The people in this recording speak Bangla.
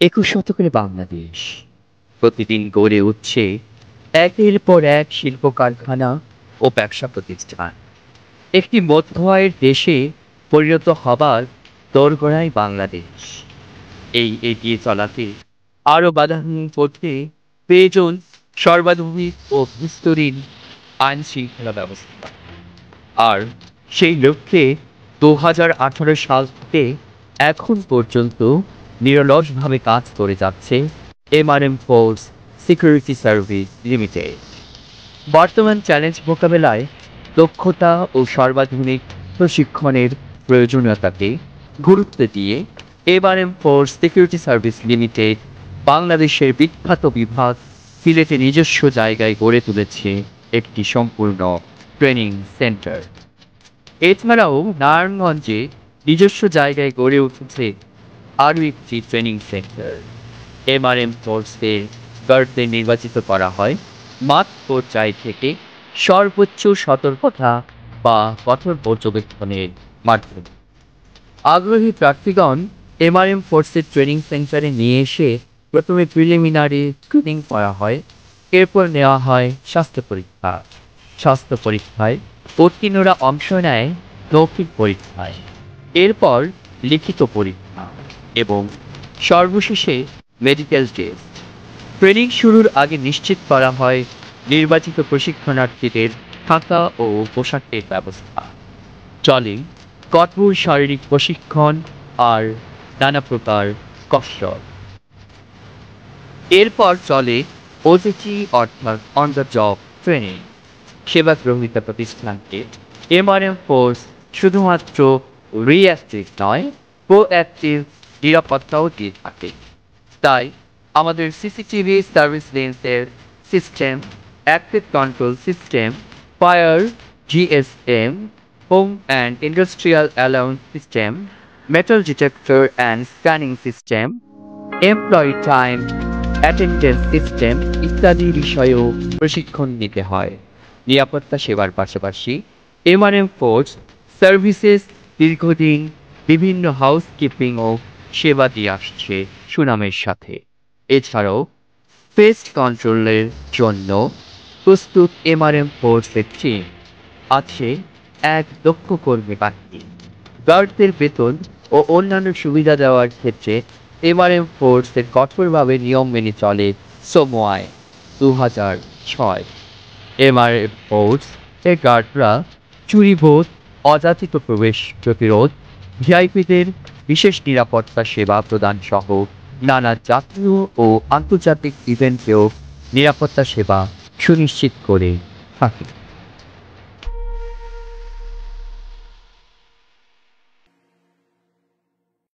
একুশ শতকের বাংলাদেশ প্রতিদিন গড়ে উঠছে একের পর এক শিল্প কারখানা ও ব্যবসা প্রতিষ্ঠান। একটি মধ্য আয়ের দেশে পরিণত হবার দোরগোড়ায় বাংলাদেশ। এই এগিয়ে চলাতে আরও বাধাহীন করতে প্রয়োজন সর্বাধুনিক ও বিস্তৃত আইন শৃঙ্খলা ব্যবস্থা। আর সেই লক্ষ্যে 2018 সাল থেকে এখন পর্যন্ত নিরলসভাবে কাজ করে যাচ্ছে MRM force security service limited. বর্তমান চ্যালেঞ্জ মোকাবেলায় দক্ষতা ও সর্বাধুনিক প্রশিক্ষণের প্রয়োজনীয়তাকে গুরুত্ব দিয়ে MRM force security service limited বাংলাদেশের বিখ্যাত বিভাগ সিলেটে নিজস্ব জায়গায় গড়ে তুলেছে একটি সম্পূর্ণ ট্রেনিং সেন্টার। এছাড়াও নারায়ণগঞ্জে নিজস্ব জায়গায় গড়ে উঠেছে আরও একটি ট্রেনিং সেন্টার। এমআরএম ফোর্সের গার্ডদের নির্বাচিত করা হয় মাঠ পর্যায় থেকে সর্বোচ্চ সতর্কতা বা কঠোর পর্যবেক্ষণের মাধ্যমে। আগ্রহী প্রার্থীগণ এমআরএম ফোর্সের ট্রেনিং সেন্টারে নিয়ে এসে প্রথমে প্রিলিমিনারি স্ক্রিনিং করা হয়, এরপর নেওয়া হয় স্বাস্থ্য পরীক্ষা। স্বাস্থ্য পরীক্ষায় উত্তীর্ণরা অংশ নেয় মৌখিক পরীক্ষায়, এরপর লিখিত পরীক্ষা এবং সর্বশেষে মেডিকেল টেস্ট। ট্রেনিং শুরুর আগে নিশ্চিত করা হয় নির্বাচিত প্রশিক্ষণার্থীদের থাকা ও পোশাকের ব্যবস্থা। চলে কঠোর শারীরিক প্রশিক্ষণ আর নানা প্রকার কৌশল। এরপর চলে ওজিটি অর্থাৎ অন দ্য জব ট্রেনিং। সেবা গ্রহীতা প্রতিষ্ঠানকে এমআরএম ফোর্স শুধুমাত্র রিঅ্যাক্টিভ নয়, প্রোঅ্যাক্টিভ নিরাপত্তাও দিয়ে থাকে। তাই আমাদের সিসিটিভি সার্ভিসলেন্সের system, active control system, fire GSM, home and industrial alarm system, metal detector and scanning system, employee time attendance system ইত্যাদি বিষয়েও প্রশিক্ষণ নিতে হয়। নিরাপত্তা সেবার পাশাপাশি এমআরএম ফোর্স সার্ভিসেস দীর্ঘদিন বিভিন্ন হাউসকিপিং ও সেবা দিয়ে আসছে সুনামের সাথে। এছাড়াও পেস্ট কন্ট্রোলের জন্য প্রস্তুত এমআরএম ফোর্সের টিম আছে এক দক্ষ কর্মী বাহিনী। গার্ডদের বেতন ও অন্যান্য সুবিধা দেওয়ার ক্ষেত্রে এমআরএম ফোর্সের কঠোরভাবে নিয়ম মেনে চলে শ্রম আইন 2006। এমআরএম ফোর্স এর গার্ডরা চুরিবোধ, অযাচিত প্রবেশ প্রতিরোধ, ভিআইপিদের বিশেষ নিরাপত্তা সেবা প্রদান সহ নানা জাতীয় ও আন্তর্জাতিক ইভেন্টেও নিরাপত্তা সেবা সুনিশ্চিত করে থাকে।